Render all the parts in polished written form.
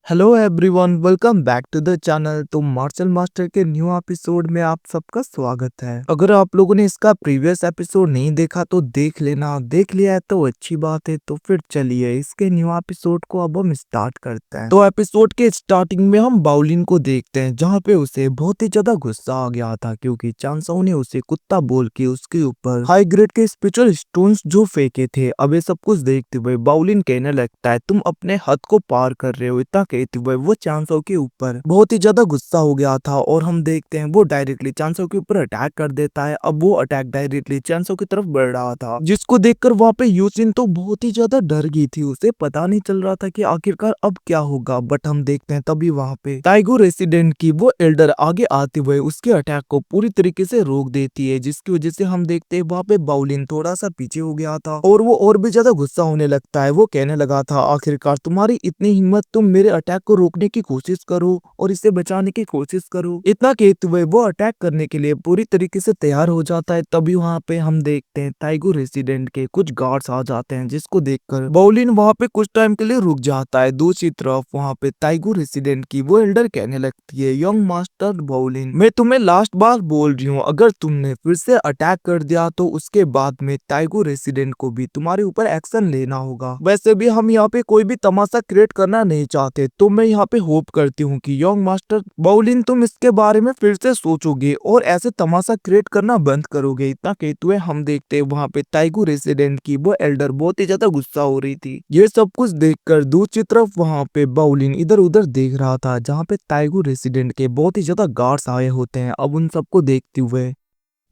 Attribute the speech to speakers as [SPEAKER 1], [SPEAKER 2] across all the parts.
[SPEAKER 1] Hello everyone, welcome back to the channel. तो Marshal Master के new episode में आप सबका स्वागत है। अगर आप लोगों ने इसका प्रीवियस एपिसोड नहीं देखा तो देख लेना, देख लिया है तो अच्छी बात है। तो फिर चलिए इसके न्यू एपिसोड को अब हम स्टार्ट करते हैं। तो एपिसोड के स्टार्टिंग में हम बाउलिन को देखते हैं, जहाँ पे उसे बहुत ही ज्यादा गुस्सा आ गया था क्योंकि चांसाओ ने उसे कुत्ता बोल के उसके ऊपर हाई ग्रेड के स्पिरिचुअल स्टोन्स जो फेंके थे। अब ये सब कुछ देखते हुए बाउलिन कहने लगता है, तुम अपने हद को पार कर रहे हो। इतना कहते हुए वो चांसो के ऊपर बहुत ही ज्यादा गुस्सा हो गया था और हम देखते हैं वो डायरेक्टली चांसो के ऊपर अटैक कर देता है। अब वो अटैक डायरेक्टली चांसो की तरफ बढ़ रहा था, जिसको देखकर वहां पे यूसिन तो बहुत ही ज्यादा डर गई थी। उसे पता नहीं चल रहा था कि आखिरकार अब क्या होगा। बट हम देखते हैं तभी वहां पे ताइगो रेसिडेंट की वो एल्डर आगे आते हुए उसके अटैक को पूरी तरीके से रोक देती है, जिसकी वजह से हम देखते हैं वहां पे बाउलिन थोड़ा सा पीछे हो गया था और वो और भी ज्यादा गुस्सा होने लगता है। वो कहने लगा था, आखिरकार तुम्हारी इतनी हिम्मत, तुम मेरे अटैक को रोकने की कोशिश करो और इसे बचाने की कोशिश करो। इतना कहते हुए वो अटैक करने के लिए पूरी तरीके से तैयार हो जाता है। तभी वहां पे हम देखते हैं ताइगो रेसिडेंट के कुछ गार्ड्स आ जाते हैं, जिसको देखकर बाउलिन वहां पे कुछ टाइम के लिए रुक जाता है। दूसरी तरफ वहां पे ताइगो रेसिडेंट की वो एल्डर कहने लगती है, यंग मास्टर बाउलिन, मैं तुम्हें लास्ट बार बोल रही हूँ, अगर तुमने फिर से अटैक कर दिया तो उसके बाद में ताइगो रेसिडेंट को भी तुम्हारे ऊपर एक्शन लेना होगा। वैसे भी हम यहाँ पे कोई भी तमाशा क्रिएट करना नहीं चाहते, तो मैं यहाँ पे होप करती हूँ कि यंग मास्टर बाउलिन तुम इसके बारे में फिर से सोचोगे और ऐसे तमाशा क्रिएट करना बंद करोगे। इतना कहते हुए हम देखते हैं वहाँ पे ताइगो रेसिडेंट की वो एल्डर बहुत ही ज्यादा गुस्सा हो रही थी। ये सब कुछ देखकर दूसरी तरफ वहाँ पे बाउलिन इधर उधर देख रहा था, जहाँ पे ताइगो रेसिडेंट के बहुत ही ज्यादा गार्ड्स आए होते हैं। अब उन सबको देखते हुए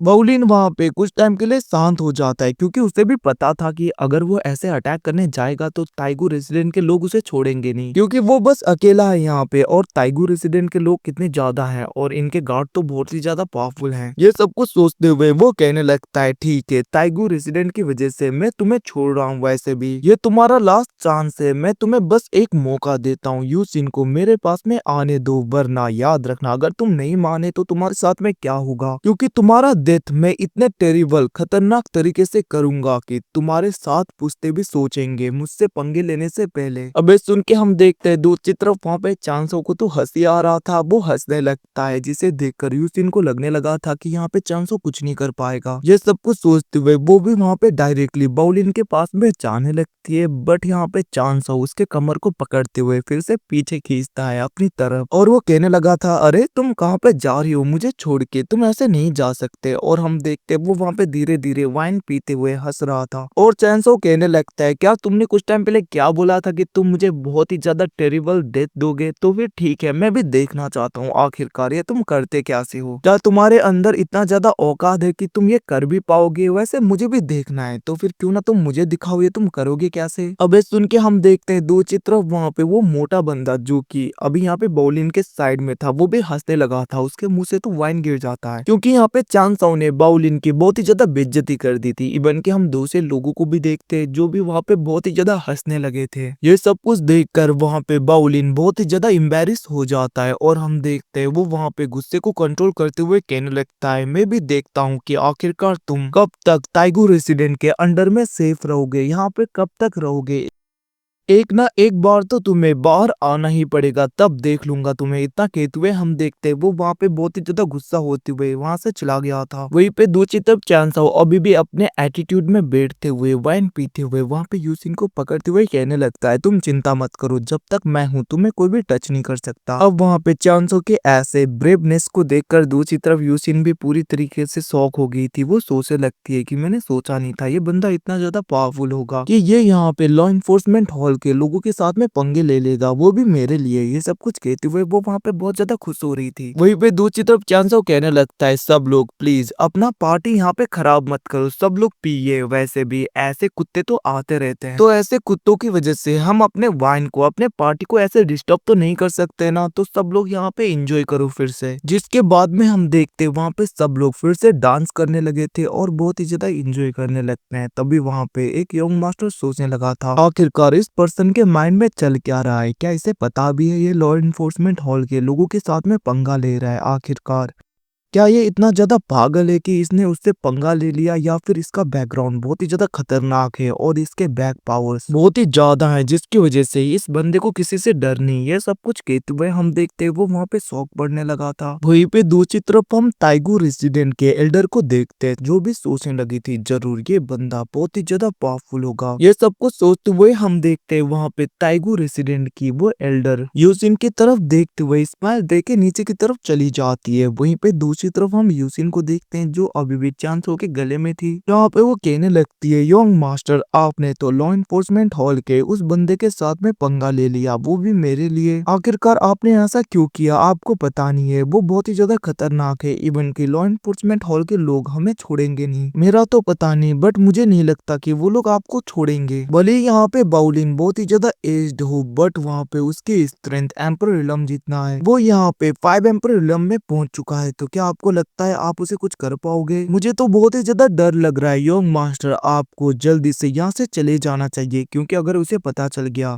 [SPEAKER 1] बाउलिन वहां पे कुछ टाइम के लिए शांत हो जाता है, क्योंकि उसे भी पता था कि अगर वो ऐसे अटैक करने जाएगा तो ताइगो रेसिडेंट के लोग उसे छोड़ेंगे नहीं, क्योंकि वो बस अकेला है यहाँ पे और ताइगो रेसिडेंट के लोग कितने ज्यादा हैं और इनके गार्ड तो बहुत ही ज्यादा पावरफुल हैं। ये सब कुछ सोचते हुए वो कहने लगता है, ठीक है, ताइगो रेसिडेंट की वजह से मैं तुम्हें छोड़ रहा हूँ, वैसे भी ये तुम्हारा लास्ट चांस है, मैं तुम्हें बस एक मौका देता हूँ, यूसिन को मेरे पास में आने दो, वरना याद रखना अगर तुम नहीं माने तो तुम्हारे साथ में क्या होगा, क्योंकि तुम्हारा डेथ मैं इतने टेरिबल खतरनाक तरीके से करूंगा कि तुम्हारे साथ पूछते भी सोचेंगे मुझसे पंगे लेने से पहले। अबे सुन के हम देखते हैं दूसरी तरफ वहां पे चांसो को तो हंसी आ रहा था। वो हंसने लगता है, जिसे देखकर यूसिन को लगने लगा था कि यहाँ पे चांसो कुछ नहीं कर पाएगा। ये सब कुछ सोचते हुए वो भी वहां पे डायरेक्टली बाउलिन के पास में जाने लगती है। बट यहाँ पे चांसो उसके कमर को पकड़ते हुए फिर से पीछे खींचता है अपनी तरफ और वो कहने लगा था, अरे तुम कहाँ पे जा रही हो, मुझे छोड़ के तुम ऐसे नहीं जा सकते। और हम देखते वो वहां पे धीरे धीरे वाइन पीते हुए हंस रहा था और चैंसो कहने लगता है, क्या तुमने कुछ टाइम पहले क्या बोला था कि तुम मुझे बहुत ही ज्यादा टेरिबल डेथ दोगे? तो फिर ठीक है, मैं भी देखना चाहता हूँ आखिरकार ये तुम करते कैसे हो, क्या तुम्हारे अंदर इतना ज्यादा औकात है कि तुम ये कर भी पाओगे? वैसे मुझे भी देखना है, तो फिर क्यों ना तुम मुझे दिखाओ ये तुम करोगे कैसे। अबे सुन के हम देखते हैं दो चित्र वहां पे वो मोटा बंदा जो कि अभी यहाँ पे बाउलिन के साइड में था, वो भी हंसने लगा था। उसके मुंह से तो वाइन गिर जाता है, क्योंकि यहाँ पे चांसाओ ने बाउलिन की बहुत ही ज्यादा बेइज्जती कर दी थी। इवन के हम दूसरे लोगों को भी देखते हैं जो भी वहां पे बहुत ही ज्यादा हंसने लगे थे। ये सब कुछ देखकर वहां पे बाउलिन बहुत ही ज्यादा एम्बैरेस हो जाता है और हम देखते हैं वो वहां पे गुस्से को कंट्रोल करते हुए कहने लगता है, मैं भी देखता हूँ कि आखिरकार तुम कब तक ताइगो रेसिडेंट के अंडर में सेफ रहोगे, यहाँ पे कब तक रहोगे। एक ना एक बार तो तुम्हें बाहर आना ही पड़ेगा, तब देख लूंगा तुम्हें। इतना कहते हुए हम देखते हैं वो वहां पे बहुत ही ज्यादा गुस्सा होते हुए वहां से चला गया था। वहीं पे दूसरी तरफ चांसाओ अभी भी अपने एटीट्यूड में बैठते हुए वाइन पीते हुए वहां पे यूसिन को पकड़ते हुए कहने लगता है, तुम चिंता मत करो, जब तक मैं हूँ तुम्हें कोई भी टच नहीं कर सकता। अब वहां पे चांसाओ के ऐसे ब्रेवनेस को देखकर दूसरी तरफ यूसिन भी पूरी तरीके से शॉक हो गई थी। वो सोचने लगती है कि मैंने सोचा नहीं था ये बंदा इतना ज्यादा पावरफुल होगा कि ये यहाँ पे लॉ इन्फोर्समेंट हॉल के लोगों के साथ में पंगे ले लेगा, वो भी मेरे लिए। ये सब कुछ कहते हुए वो वहां पे बहुत ज्यादा खुश हो रही थी। वहीं पे दूसरी तरफ चांसो कहने लगता है, सब लोग प्लीज अपना पार्टी यहाँ पे खराब मत करो, सब लोग पिए, वैसे भी ऐसे कुत्ते तो आते रहते हैं, तो ऐसे कुत्तों की वजह से हम अपने वाइन को, अपने पार्टी को ऐसे डिस्टर्ब तो नहीं कर सकते ना, तो सब लोग यहाँ पे एंजॉय करो फिर से। जिसके बाद में हम देखते वहां पे सब लोग फिर से डांस करने लगे थे और बहुत ही ज्यादा एंजॉय करने लगते हैं। तभी वहां पे एक यंग मास्टर सोचने लगा था, आखिरकार इस पर्सन के माइंड में चल क्या रहा है, क्या इसे पता भी है ये लॉ इन्फोर्समेंट हॉल के लोगों के साथ में पंगा ले रहा है आखिरकार। क्या ये इतना ज्यादा पागल है कि इसने उससे पंगा ले लिया, या फिर इसका बैकग्राउंड बहुत ही ज्यादा खतरनाक है और इसके बैक पावर्स बहुत ही ज्यादा हैं, जिसकी वजह से इस बंदे को किसी से डर नहीं। ये सब कुछ कहते हुए हम देखते हैं वो वहाँ पे शौक पड़ने लगा था। वहीं पे दूसरी तरफ हम ताइगू रेसिडेंट के एल्डर को देखते हैं, जो भी सोचने लगी थी जरूर ये बंदा बहुत ही ज्यादा पावरफुल होगा। ये सब कुछ सोचते हुए हम देखते हैं वहाँ पे ताइगू रेसिडेंट की वो एल्डर यूसिन की तरफ देखते हुए स्माइल देके नीचे की तरफ चली जाती है। वहीं पे दूसरी तरफ हम यूसिन को देखते हैं, जो अभी भी चांसो के गले में थी। जहाँ पे वो कहने लगती है, योंग मास्टर आपने तो लॉ इन्फोर्समेंट हॉल के उस बंदे के साथ में पंगा ले लिया, वो भी मेरे लिए। आखिरकार आपने ऐसा क्यों किया? आपको पता नहीं है वो बहुत ही ज्यादा खतरनाक है, इवन की लॉ इन्फोर्समेंट हॉल के लोग हमें छोड़ेंगे नहीं। मेरा तो पता नहीं, बट मुझे नहीं लगता कि वो लोग आपको छोड़ेंगे। भले ही यहाँ पे बाउलिन बहुत ही ज्यादा एज्ड हो, बट वहाँ पे उसकी स्ट्रेंथ एम्पर रिलम जितना है। वो यहाँ पे 5 एम्पर रिलम में पहुंच चुका है, तो क्या आपको लगता है आप उसे कुछ कर पाओगे? मुझे तो बहुत ही ज्यादा डर लग रहा है। योंग मास्टर आपको जल्दी से यहाँ से चले जाना चाहिए, क्योंकि अगर उसे पता चल गया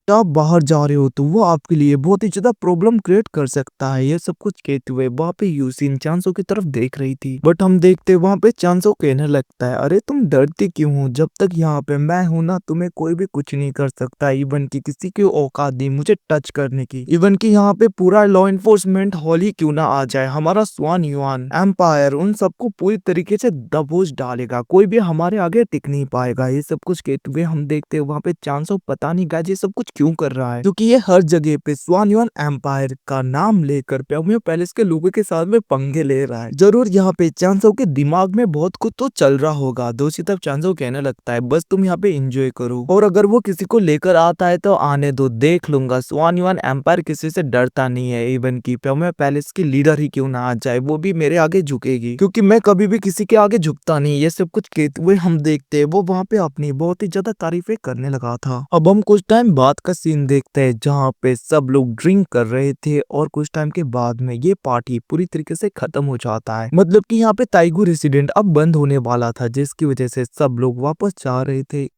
[SPEAKER 1] आप बाहर जा रहे हो तो वो आपके लिए बहुत ही ज्यादा प्रॉब्लम क्रिएट कर सकता है। ये सब कुछ कहते हुए वहाँ पे यूसिन चांसो की तरफ देख रही थी, बट हम देखते वहाँ पे चांसो कहने लगता है, अरे तुम डरती क्यों हो? जब तक यहाँ पे मैं हूं ना, तुम्हें कोई भी कुछ नहीं कर सकता। इवन की किसी की औकात नहीं मुझे टच करने की। इवन की यहाँ पे पूरा लॉ इन्फोर्समेंट हॉल ही क्यों ना आ जाए, हमारा स्वान युआन एम्पायर उन सबको पूरी तरीके से दबोच डालेगा, कोई भी हमारे आगे टिक नहीं पाएगा। ये सब कुछ कहते हुए हम देखते हैं वहाँ पे चांसो पता नहीं गाइस ये सब कुछ क्यों कर रहा है, क्योंकि ये हर जगह पे स्वान युआन एम्पायर का नाम लेकर प्योमियो पैलेस के लोगों के साथ में पंगे ले रहा है। जरूर यहाँ पे चांसो के दिमाग में बहुत कुछ तो चल रहा होगा। दूसरी तरफ चांसो कहने लगता है, बस तुम यहाँ पे एंजॉय करो, और अगर वो किसी को लेकर आता है तो आने दो, देख लूंगा। स्वान युआन एम्पायर किसी से डरता नहीं है, इवन की प्योमियो पैलेस की लीडर ही क्यों ना आ जाए वो भी मेरे आगे झुकेगी, क्योंकि मैं कभी भी किसी के आगे झुकता नहीं। ये सब कुछ कहते हुए हम देखते हैं वो वहाँ पे अपनी बहुत ही ज्यादा तारीफें करने लगा था। अब हम कुछ टाइम बाद का सीन देखते हैं, जहाँ पे सब लोग ड्रिंक कर रहे थे, और कुछ टाइम के बाद में ये पार्टी पूरी तरीके से खत्म हो जाता है। मतलब कि यहाँ पे ताइगू रेसिडेंट अब बंद होने वाला था, जिसकी वजह से सब लोग वापस जा रहे थे।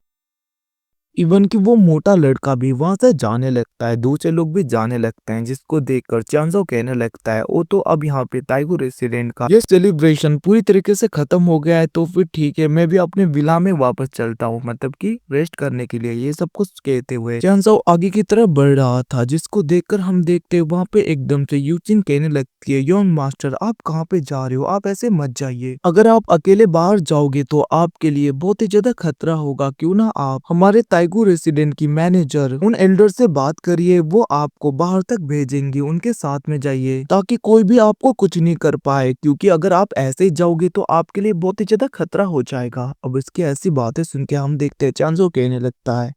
[SPEAKER 1] इवन कि वो मोटा लड़का भी वहां से जाने लगता है, दूसरे लोग भी जाने लगते हैं, जिसको देखकर चांसो कहने लगता है, ओ तो अब यहाँ पे ताइगू रेसिडेंट का ये सेलिब्रेशन पूरी तरीके से खत्म हो गया है, तो फिर ठीक है मैं भी अपने विला में वापस चलता हूँ, मतलब कि रेस्ट करने के लिए। ये सब कुछ कहते हुए चांसो आगे की तरफ बढ़ रहा था, जिसको देखकर हम देखते हैं वहाँ पे एकदम से यूचिन कहने लगती है, योंग मास्टर आप कहाँ पे जा रहे हो? आप ऐसे मत जाइए, अगर आप अकेले बाहर जाओगे तो आपके लिए बहुत ही ज्यादा खतरा होगा। क्यों ना आप हमारे ताइगू रेसिडेंट की मैनेजर उन एल्डर से बात करिए, वो आपको बाहर तक भेजेंगे, उनके साथ में जाइए, ताकि कोई भी आपको कुछ नहीं कर पाए, क्योंकि अगर आप ऐसे ही जाओगे तो आपके लिए बहुत ही ज्यादा खतरा हो जाएगा। अब इसकी ऐसी बातें सुन के हम देखते हैं चांसो कहने लगता है,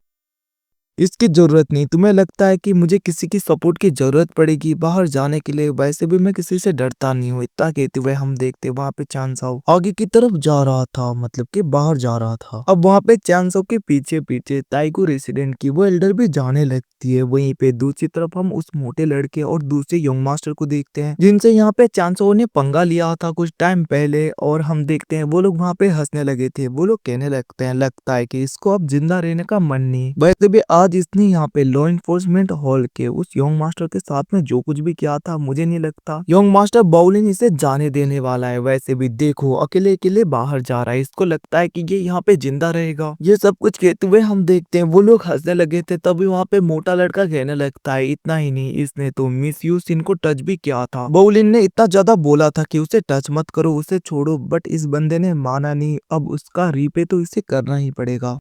[SPEAKER 1] इसकी जरूरत नहीं। तुम्हें लगता है कि मुझे किसी की सपोर्ट की जरूरत पड़ेगी बाहर जाने के लिए? वैसे भी मैं किसी से डरता नहीं हूँ। इतना कहते हुए हम देखते वहां पे चांसो आगे की तरफ जा रहा था, मतलब कि बाहर जा रहा था। अब वहां पे चांसो के पीछे पीछे ताइगू रेसिडेंट की वो एल्डर भी जाने लगती है। वहीं पे दूसरी तरफ हम उस मोटे लड़के और दूसरे यंग मास्टर को देखते हैं, जिनसे यहाँ पे चांसो ने पंगा लिया था कुछ टाइम पहले, और हम देखते हैं वो लोग वहाँ पे हंसने लगे थे। वो लोग कहने लगते हैं, लगता है कि इसको अब जिंदा रहने का मन नहीं। वैसे भी आज इसने यहाँ पे लॉ इन्फोर्समेंट हॉल के उस यंग मास्टर के साथ में जो कुछ भी किया था, मुझे नहीं लगता यंग मास्टर बाउलिन इसे जाने देने वाला है। वैसे भी देखो अकेले अकेले बाहर जा रहा है, इसको लगता है कि ये यहाँ पे जिंदा रहेगा। ये सब कुछ कहते हुए हम देखते हैं वो लोग हंसने लगे थे, तभी वहाँ पे मोटा लड़का कहने लगता है, इतना ही नहीं इसने तो मिस यूस इनको टच भी किया था। बाउलिन ने इतना ज्यादा बोला था कि उसे टच मत करो, उसे छोड़ो, बट इस बंदे ने माना नहीं। अब उसका रीपे तो इसे करना ही पड़ेगा।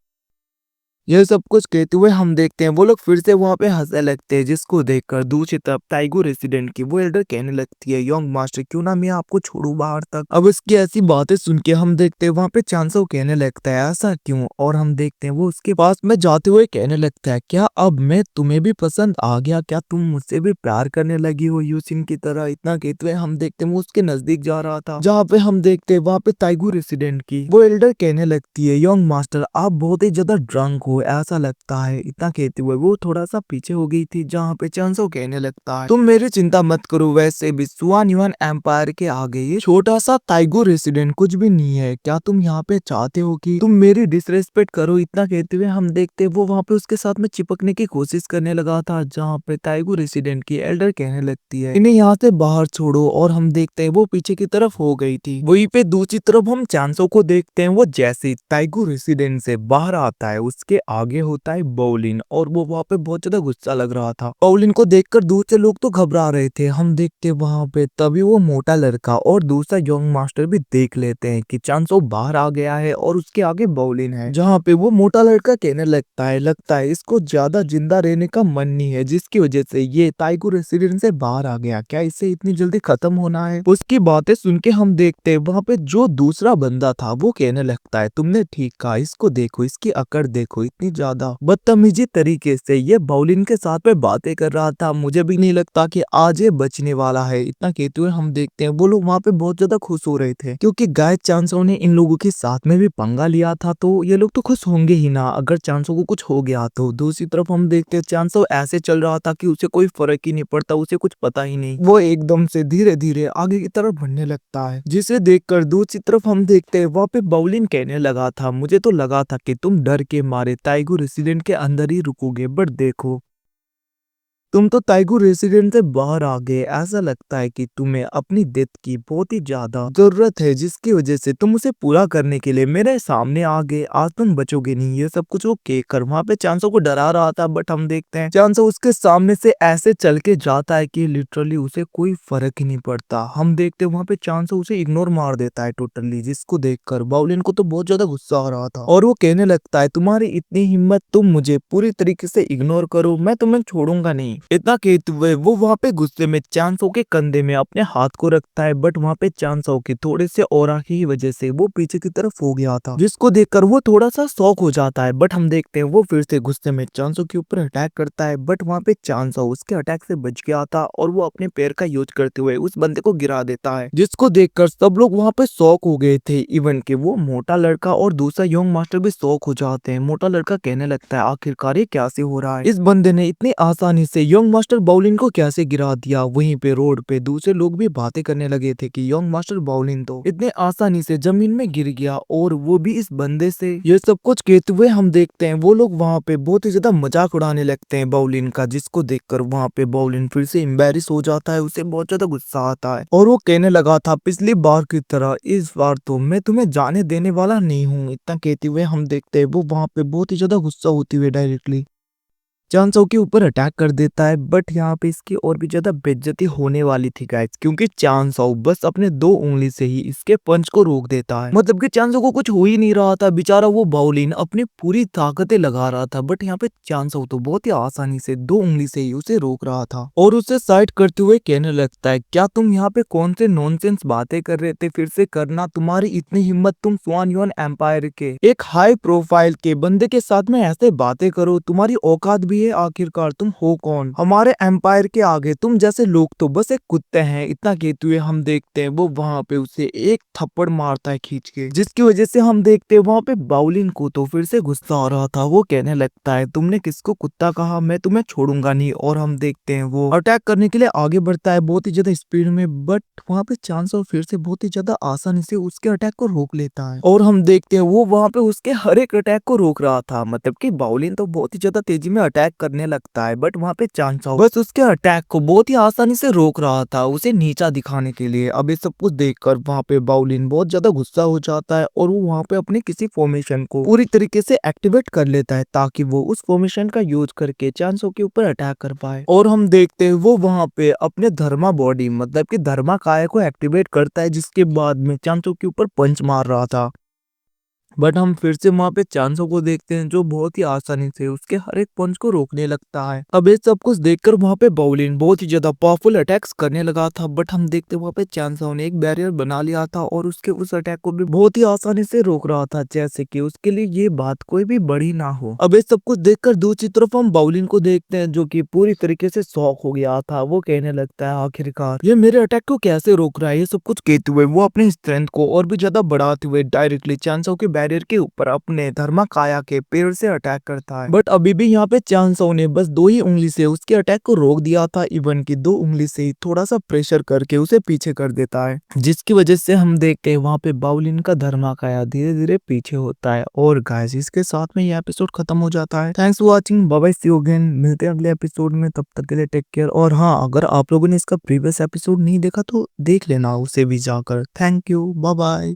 [SPEAKER 1] यह सब कुछ कहते हुए हम देखते हैं वो लोग फिर से वहां पे हंसने लगते हैं, जिसको देखकर दूसरी तरफ ताइगू रेसिडेंट की वो एल्डर कहने लगती है, योंग मास्टर क्यों ना मैं आपको छोड़ू बाहर तक। अब इसकी ऐसी बातें सुन के हम देखते हैं वहां पे चांसो कहने लगता है, ऐसा क्यों? और हम देखते हैं वो उसके पास में जाते हुए कहने लगता है, क्या अब मैं तुम्हें भी पसंद आ गया? क्या तुम मुझसे भी प्यार करने लगी हो यूसिन की तरह? इतना कहते हुए हम देखते हैं वो उसके नजदीक जा रहा था, जहाँ पे हम देखते हैं वहां पे ताइगू रेसिडेंट की वो एल्डर कहने लगती है, योंग मास्टर आप बहुत ही ज्यादा ड्रंक हो, हो ऐसा लगता है। इतना कहते हुए वो थोड़ा सा पीछे हो गई थी, जहाँ पे चांसो कहने लगता है तुम मेरी चिंता मत करो, वैसे भी सुआन युआन एम्पायर के आगे ये छोटा सा ताइगो रेसिडेंट कुछ भी नहीं है। क्या तुम यहाँ पे चाहते हो कि तुम मेरी डिसरेस्पेक्ट करो? इतना कहते हुए हम देखते वो वहाँ पे उसके साथ में चिपकने की कोशिश करने लगा था, जहाँ पे ताइगो रेसिडेंट की एल्डर कहने लगती है इन्हें यहाँ से बाहर छोड़ो, और हम देखते हैं वो पीछे की तरफ हो गई थी। वहीं पे दूसरी तरफ हम चांसो को देखते हैं, वो जैसे ताइगो रेसिडेंट से बाहर आता है उसके आगे होता है बाउलिन, और वो वहाँ पे बहुत ज्यादा गुस्सा लग रहा था। बाउलिन को देखकर दूसरे लोग तो घबरा रहे थे। हम देखते वहाँ पे तभी वो मोटा लड़का और दूसरा यंग मास्टर भी देख लेते हैं कि चांसो बाहर आ गया है और उसके आगे बाउलिन है, जहाँ पे वो मोटा लड़का कहने लगता है इसको ज्यादा जिंदा रहने का मन नहीं है, जिसकी वजह से ये ताइगो रेसिडेंट से बाहर आ गया। क्या इससे इतनी जल्दी खत्म होना है? उसकी बातें सुन के हम देखते हैं वहाँ पे जो दूसरा बंदा था वो कहने लगता है तुमने ठीक कहा, इसको देखो, इसकी अकड़ देखो, इतनी ज्यादा बदतमीजी तरीके से ये बाउलिन के साथ में बातें कर रहा था। मुझे भी नहीं लगता कि आज ये बचने वाला है। इतना कहते हुए हम देखते हैं वो लोग वहाँ पे बहुत ज्यादा खुश हो रहे थे, क्योंकि गाय चांसो ने इन लोगों के साथ में भी पंगा लिया था, तो ये लोग तो खुश होंगे ही ना अगर चांसो को कुछ हो गया तो। दूसरी तरफ हम देखते हैं चांसो ऐसे चल रहा था कि उसे कोई फर्क ही नहीं पड़ता, उसे कुछ पता ही नहीं, वो एकदम से धीरे धीरे आगे की तरफ बढ़ने लगता है, जिसे देखकर दूसरी तरफ हम देखते हैं वहाँ पे बाउलिन कहने लगा था मुझे तो लगा था कि तुम डर के मारे ताइगो रेसिडेंट के अंदर ही रुकोगे, बट देखो तुम तो ताइगो रेसिडेंट से बाहर आ गए। ऐसा लगता है कि तुम्हें अपनी डेथ की बहुत ही ज्यादा जरूरत है, जिसकी वजह से तुम उसे पूरा करने के लिए मेरे सामने आ गए। आज तुम बचोगे नहीं। ये सब कुछ वो कहकर वहाँ पे चांसो को डरा रहा था, बट हम देखते हैं चांसो उसके सामने से ऐसे चल के जाता है कि लिटरली उसे कोई फर्क ही नहीं पड़ता। हम देखते हैं वहाँ पे चांसो उसे इग्नोर मार देता है टोटली, जिसको देखकर बाउलिन को तो बहुत ज्यादा गुस्सा आ रहा था, और वो कहने लगता है तुम्हारी इतनी हिम्मत, तुम मुझे पूरी तरीके से इग्नोर करो, मैं तुम्हें छोड़ूंगा नहीं। इतना कहते हुए वो वहाँ पे गुस्से में चांसो के कंधे में अपने हाथ को रखता है, बट वहाँ पे चांसो के थोड़े से ऑरा की वजह से वो पीछे की तरफ हो गया था, जिसको देखकर वो थोड़ा सा शॉक हो जाता है। बट हम देखते हैं वो फिर से गुस्से में चांसो के ऊपर अटैक करता है, बट वहाँ पे चांसो उसके अटैक से बच गया था, और वो अपने पैर का यूज करते हुए उस बंदे को गिरा देता है, जिसको देखकर सब लोग वहाँ पे शॉक हो गए थे। इवन के वो मोटा लड़का और दूसरा यंग मास्टर भी शॉक हो जाते हैं। मोटा लड़का कहने लगता है आखिरकार ये कैसे हो रहा है, इस बंदे ने इतनी आसानी से यंग मास्टर बाउलिन को कैसे गिरा दिया। वहीं पे रोड पे दूसरे लोग भी बातें करने लगे थे कि यंग मास्टर बाउलिन तो इतने आसानी से जमीन में गिर गया, और वो भी इस बंदे से। ये सब कुछ कहते हुए हम देखते हैं वो लोग वहाँ पे बहुत ही ज्यादा मजाक उड़ाने लगते हैं बाउलिन का, जिसको देखकर वहाँ पे बाउलिन फिर से एम्बैरेस हो जाता है, उसे बहुत ज्यादा गुस्सा आता है, और वो कहने लगा था पिछली बार की तरह इस बार तो मैं तुम्हें जाने देने वाला नहीं हूँ। इतना कहते हुए हम देखते हैं वो वहाँ पे बहुत ही ज्यादा गुस्सा होती हुए डायरेक्टली चांसो के ऊपर अटैक कर देता है। बट यहाँ पे इसकी और भी ज्यादा बेइज्जती होने वाली थी गाइस, क्योंकि चांसो बस अपने 2 उंगली से ही इसके पंच को रोक देता है। मतलब कि चांसो को कुछ हो ही नहीं रहा था, बेचारा वो बाउलिन अपनी पूरी ताकतें लगा रहा था, बट यहाँ पे चांसो तो बहुत ही आसानी से 2 उंगली से ही उसे रोक रहा था, और उसे साइड करते हुए कहने लगता है क्या तुम यहाँ पे कौन से नॉनसेंस बातें कर रहे थे, फिर से करना, तुम्हारी इतनी हिम्मत, तुम सुआन युआन एम्पायर के एक हाई प्रोफाइल के बंदे के साथ में ऐसे बातें करो, तुम्हारी औकात भी है? आखिरकार तुम हो कौन? हमारे एम्पायर के आगे तुम जैसे लोग तो बस एक कुत्ते हैं। इतना कहते हुए हम देखते हैं वो वहाँ पे उसे एक थप्पड़ मारता है खींच के, जिसकी वजह से हम देखते हैं वहाँ पे बाउलिन को तो फिर से गुस्सा आ रहा था। वो कहने लगता है तुमने किसको कुत्ता कहा, मैं तुम्हें छोड़ूंगा नहीं। और हम देखते हैं वो अटैक करने के लिए आगे बढ़ता है बहुत ही ज्यादा स्पीड में, बट वहाँ पे चांसो फिर से बहुत ही ज्यादा आसानी से उसके अटैक को रोक लेता है, और हम देखते हैं वो वहाँ पे उसके हर एक अटैक को रोक रहा था। मतलब कि बाउलिन तो बहुत ही ज्यादा तेजी में अटैक करने लगता है, बट वहाँ पे चांसो बस उसके अटैक को बहुत ही आसानी से रोक रहा था, उसे नीचा दिखाने के लिए। अब ये सब कुछ देखकर वहाँ पे बाउलिन बहुत ज्यादा गुस्सा हो जाता है, और वो वहाँ पे अपने किसी फॉर्मेशन को पूरी तरीके से एक्टिवेट कर लेता है, ताकि वो उस फॉर्मेशन का यूज करके चांसो के ऊपर अटैक कर पाए। और हम देखते हैं वो वहाँ पे अपने धर्मा बॉडी मतलब कि धर्मा काय को एक्टिवेट करता है, जिसके बाद में चांसो के ऊपर पंच मार रहा था। बट हम फिर से वहाँ पे चांसो को देखते हैं जो बहुत ही आसानी से उसके हर एक पंच को रोकने लगता है। अब ये सब कुछ देखकर वहाँ पे बाउलिन बहुत ही ज्यादा पावरफुल अटैक्स करने लगा था, बट हम देखते वहाँ पे चांसो ने एक बैरियर बना लिया था, और उसके उस अटैक को भी बहुत ही आसानी से रोक रहा था, जैसे कि उसके लिए ये बात कोई भी बड़ी ना हो। अब ये सब कुछ देखकर दूसरी तरफ हम बाउलिन को देखते हैं जो कि पूरी तरीके से शॉक हो गया था। वो कहने लगता है आखिरकार ये मेरे अटैक को कैसे रोक रहा है। ये सब कुछ कहते हुए वो अपनी स्ट्रेंथ को और भी ज्यादा बढ़ाते हुए डायरेक्टली चांसो के बैरियर के ऊपर अपने धर्माकाया के पेड़ से अटैक करता है। बट अभी भी यहाँ पे चांसो ने बस 2 ही उंगली से उसके अटैक को रोक दिया था, इवन की 2 उंगली से ही थोड़ा सा प्रेशर करके उसे पीछे कर देता है, जिसकी वजह से हम देखते हैं वहाँ पे बाउलिन का धर्माकाया धीरे धीरे पीछे होता है। और गाइस इसके साथ में ये एपिसोड खत्म हो जाता है। Thanks for watching, bye bye, see you again. मिलते हैं अगले एपिसोड में, तब तक के लिए टेक केयर। और हाँ, अगर आप लोगों ने इसका प्रीवियस एपिसोड नहीं देखा तो देख लेना उसे भी जाकर। Thank you, bye bye.